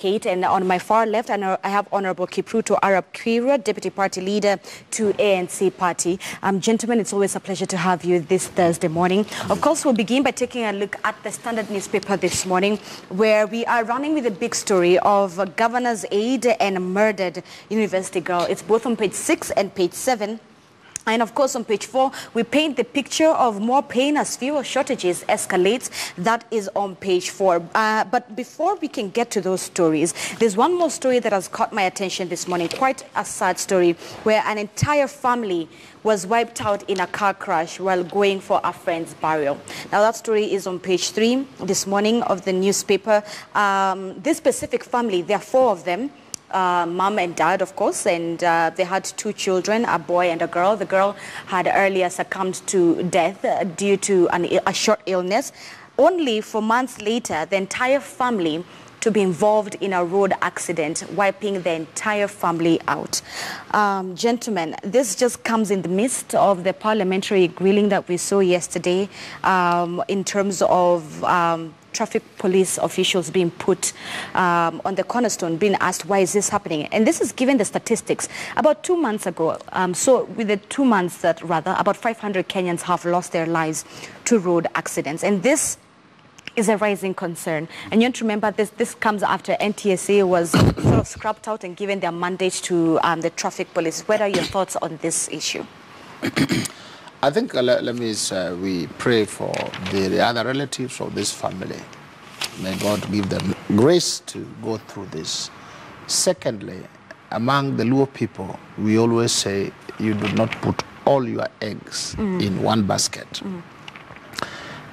advocate, and on my far left, I have Honorable Kipruto Arab Kira, Deputy Party Leader to ANC Party. Gentlemen, it's always a pleasure to have you this Thursday morning. Of course, we'll begin by taking a look at the Standard newspaper this morning, where we are running with a big story of a governor's aide and a murdered university girl. It's both on page 6 and page 7. And of course, on page 4, we paint the picture of more pain as fuel shortages escalates. That is on page 4. But before we can get to those stories, there's one more story that has caught my attention this morning. Quite a sad story where an entire family was wiped out in a car crash while going for a friend's burial. Now, that story is on page 3 this morning of the newspaper. This specific family, there are 4 of them. Mom and dad, of course, and they had 2 children, a boy and a girl. The girl had earlier succumbed to death due to a short illness. Only for months later, the entire family to be involved in a road accident, wiping the entire family out. Gentlemen, this just comes in the midst of the parliamentary grilling that we saw yesterday in terms of traffic police officials being put on the cornerstone, being asked, why is this happening? And this is given the statistics. About 2 months ago, so with the 2 months that rather, about 500 Kenyans have lost their lives to road accidents. And this is a rising concern. And you have to remember this comes after NTSA was sort of scrapped out and given their mandate to the traffic police. What are your thoughts on this issue? I think let me say we pray for the other relatives of this family. May God give them grace to go through this. Secondly, among the Luo people, we always say you do not put all your eggs in one basket.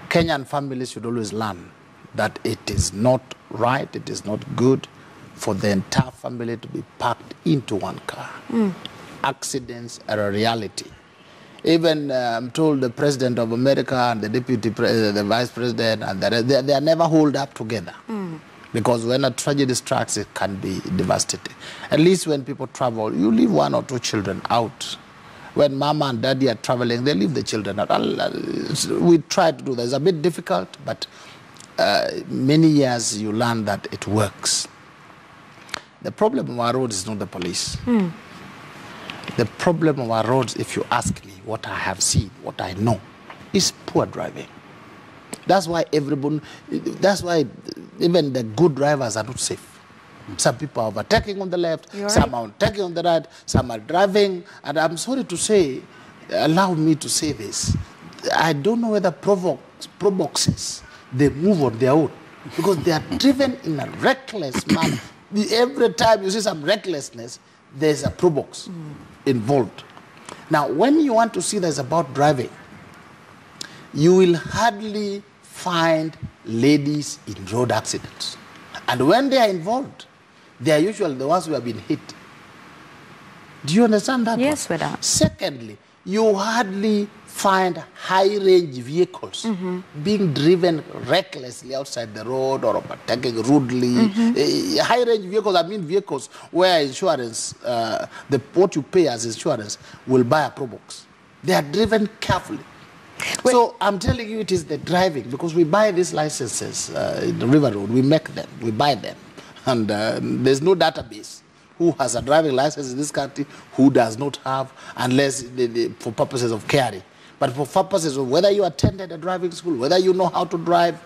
Kenyan families should always learn that it is not right, it is not good for the entire family to be packed into one car. Accidents are a reality. Even I'm told the president of America and the deputy the vice president, and they are never hold up together. Because when a tragedy strikes, it can be devastating. At least when people travel, you leave 1 or 2 children out. When mama and daddy are traveling, they leave the children out. We try to do that. It's a bit difficult, but many years you learn that it works. The problem of our road is not the police. The problem of our roads, if you ask me, what I have seen, what I know, is poor driving. That's why even the good drivers are not safe. Some people are overtaking on the left, some are overtaking on the right, some are driving. And I'm sorry to say, allow me to say this, I don't know whether proboxes, they move on their own. Because they are driven in a reckless manner. Every time you see some recklessness, there's a probox involved. Now, when you want to see this about driving, you will hardly find ladies in road accidents. And when they are involved, they are usually the ones who have been hit. Do you understand that? Yes, we do. Secondly, you hardly find high-range vehicles being driven recklessly outside the road or overtaking rudely. High-range vehicles, I mean vehicles where insurance, what you pay as insurance, will buy a probox. They are driven carefully. So I'm telling you, it is the driving, because we buy these licenses in the River Road, we make them, we buy them. And there's no database who has a driving license in this country, who does not have, unless for purposes of carrying. But for purposes of whether you attended a driving school, whether you know how to drive,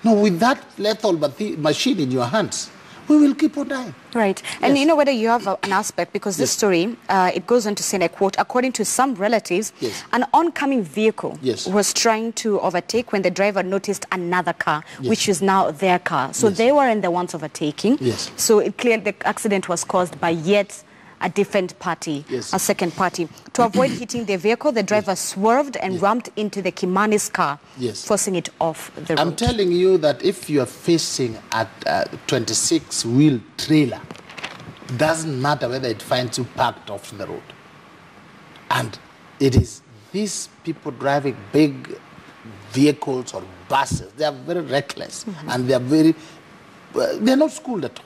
no, with that lethal machine in your hands, we will keep on dying. Right. And you know whether you have an aspect, because this story, it goes on to say, and I quote, according to some relatives, an oncoming vehicle was trying to overtake when the driver noticed another car, which is now their car. So they weren't the ones overtaking. So it clearly the accident was caused by yet a different party, a second party. To avoid hitting the vehicle, the driver swerved and rammed into the Kimani's car, forcing it off the road. I'm telling you that if you are facing a 26-wheel trailer, doesn't matter whether it finds you parked off the road. And it is these people driving big vehicles or buses, they are very reckless, and they are they're not schooled at all.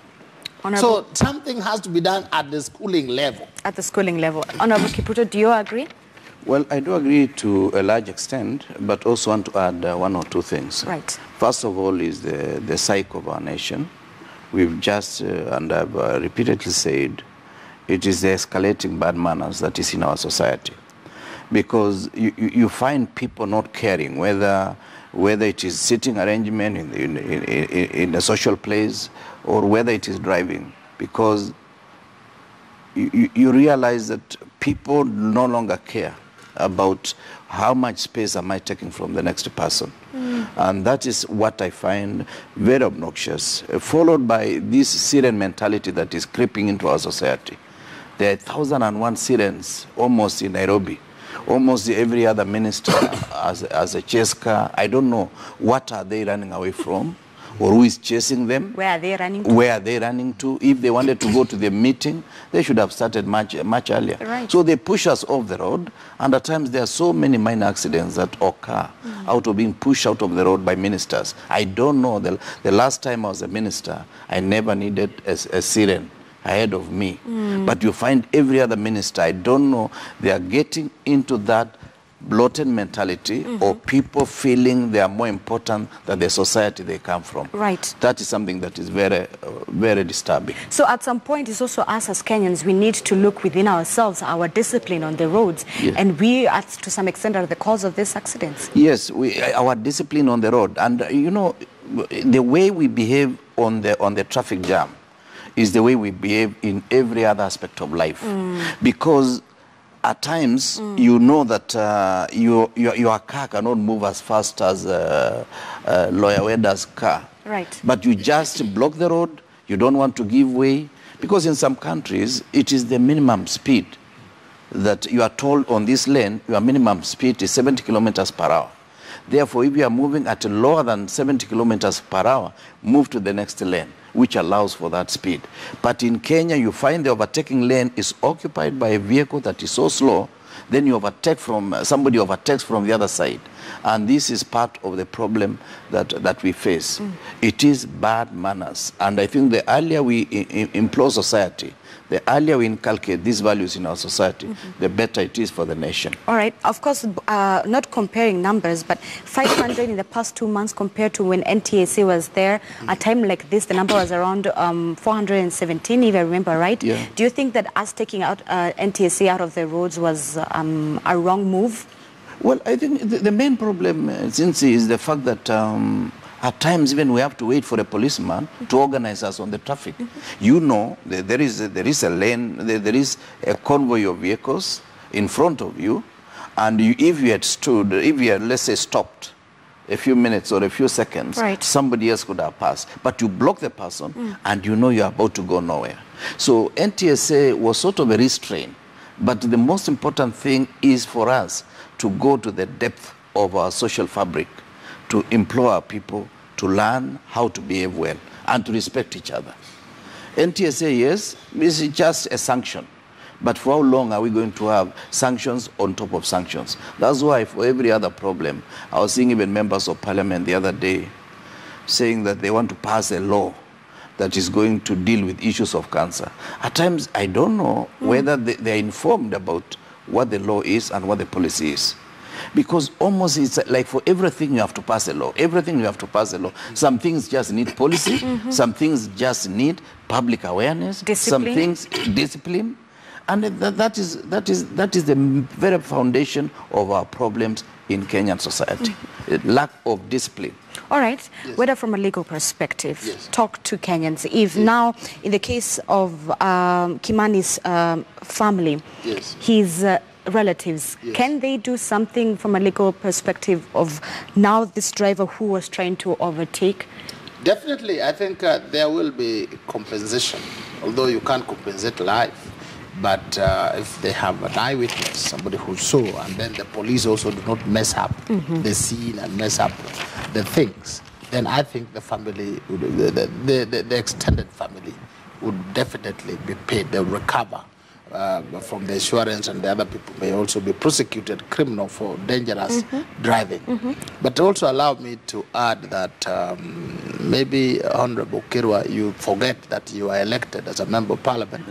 So something has to be done at the schooling level. At the schooling level. Honorable Kipruto, do you agree? Well, I do agree to a large extent, but also want to add 1 or 2 things. Right. First of all is the psyche of our nation. we've just, and I've repeatedly said, it is the escalating bad manners that is in our society. Because you find people not caring whether it is sitting arrangement in a social place or whether it is driving, because you realize that people no longer care about how much space am I taking from the next person. And that is what I find very obnoxious, followed by this siren mentality that is creeping into our society. There are 1,001 sirens almost in Nairobi. Almost every other minister as a chase car. I don't know what are they running away from, or who is chasing them. Where are they running to? Where are they running to? If they wanted to go to the meeting, they should have started much earlier. Right. So they push us off the road, and at times there are so many minor accidents that occur out of being pushed out of the road by ministers. I don't know, the last time I was a minister, I never needed a siren ahead of me. But you find every other minister, I don't know, they are getting into that bloated mentality of people feeling they are more important than the society they come from. Right. That is something that is very, very disturbing. So at some point, it's also us as Kenyans, we need to look within ourselves, our discipline on the roads. Yes. And we, to some extent, are the cause of these accidents. Yes, our discipline on the road. And, you know, the way we behave on the traffic jam is the way we behave in every other aspect of life. Because at times, you know that your car cannot move as fast as Lawyer Weda's car. Right. But you just block the road, you don't want to give way. Because in some countries, it is the minimum speed that you are told on this lane, your minimum speed is 70 kilometers per hour. Therefore, if you are moving at lower than 70 kilometers per hour, move to the next lane, which allows for that speed. But in Kenya, you find the overtaking lane is occupied by a vehicle that is so slow, then you overtake from, somebody overtakes from the other side. And this is part of the problem that we face. It is bad manners. And I think the earlier we implore society, the earlier we inculcate these values in our society, the better it is for the nation. All right. Of course, not comparing numbers, but 500 in the past 2 months compared to when NTSA was there. A time like this, the number was around 417, if I remember right. Yeah. Do you think that us taking out NTSA out of the roads was a wrong move? Well, I think the main problem, since is the fact that at times even we have to wait for a policeman to organize us on the traffic. You know, there is a lane, there is a convoy of vehicles in front of you, and if you had stood, if you had, let's say, stopped a few minutes or a few seconds, right, somebody else could have passed. But you block the person, and you know you're about to go nowhere. So NTSA was sort of a restraint. But the most important thing is for us to go to the depth of our social fabric, to implore our people to learn how to behave well and to respect each other. NTSA, yes, is just a sanction. But for how long are we going to have sanctions on top of sanctions? That's why for every other problem, I was seeing even members of parliament the other day saying that they want to pass a law that is going to deal with issues of cancer. At times, I don't know whether they are informed about what the law is and what the policy is. Because almost it's like for everything you have to pass a law. Everything you have to pass a law. Some things just need policy. Some things just need public awareness. Discipline. Some things discipline. And that is the very foundation of our problems in Kenyan society. Lack of discipline. All right. Yes. Whether from a legal perspective, Yes, talk to Kenyans. If now, in the case of Kimani's family, yes, his relatives, yes, can they do something from a legal perspective of now this driver who was trying to overtake? Definitely, I think there will be compensation, although you can't compensate life. But if they have an eyewitness, somebody who saw, and then the police also do not mess up the scene and mess up the things, then I think the family, the extended family, would definitely be paid. They'll recover from the insurance, and the other people may also be prosecuted criminal for dangerous driving. But also allow me to add that maybe, Honorable Kirwa, you forget that you are elected as a member of parliament.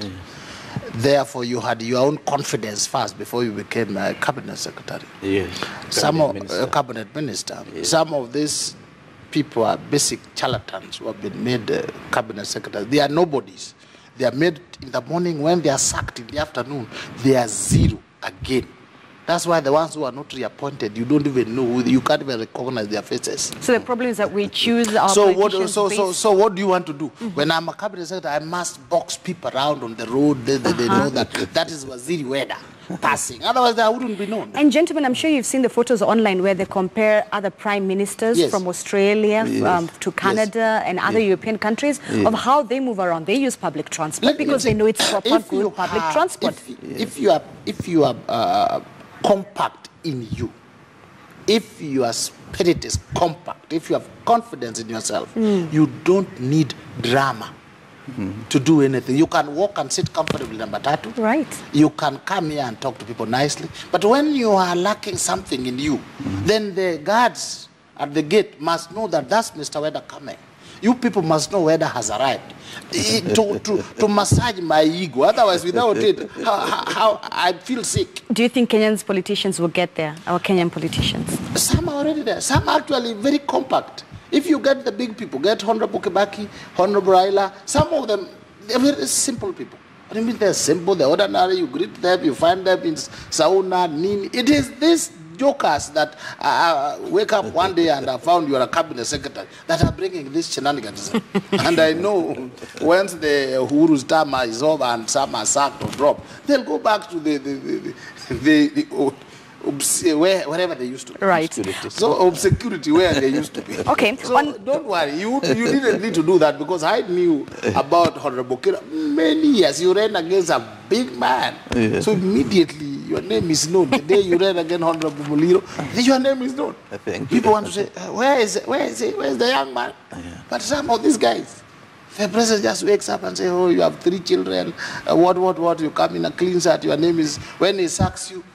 Therefore, you had your own confidence first before you became a cabinet secretary. Yes. Cabinet minister. Yes. Some of these people are basic charlatans who have been made cabinet secretaries. They are nobodies. They are made in the morning. When they are sacked in the afternoon, they are zero again. That's why the ones who are not reappointed, you don't even know who, you can't even recognize their faces. So the problem is that we choose our so politicians so what do you want to do? When I'm a cabinet secretary, I must box people around on the road. They know that is Waziri Weda passing. Otherwise, I wouldn't be known. And gentlemen, I'm sure you've seen the photos online where they compare other prime ministers from Australia to Canada and other European countries of how they move around. They use public transport because they know it's proper, good public transport. If you are compact in you, if your spirit is compact, if you have confidence in yourself, you don't need drama to do anything. You can walk and sit comfortably in Matatu. Right. You can come here and talk to people nicely. But when you are lacking something in you, then the guards at the gate must know that that's Mr. Weda coming. You people must know Weda has arrived. To massage my ego. Otherwise, without it, how I feel sick. Do you think Kenyan's politicians will get there, our Kenyan politicians? Some are already there. Some are actually very compact. If you get the big people, get Honorable Kibaki, Honorable Raila, some of them, they're very simple people. What do you mean they're simple? They're ordinary. You greet them, you find them in sauna, nini. It is this jokers that wake up one day and I found you are a cabinet secretary that are bringing this shenanigans. And I know once the Uhuru's term is over and some are sacked or dropped, they'll go back to wherever they used to be. Right. So obscurity where they used to be. Okay. So don't worry. You didn't need to do that because I knew about Honorable Kira many years. You ran against a big man. Yes. So immediately your name is known. The day you ran against Honorable Muliro, your name is known. People want to say, where is the young man? Yeah. But some of these guys, the president just wakes up and says, oh, you have 3 children. What? You come in a clean shirt. Your name is, when he sacks you,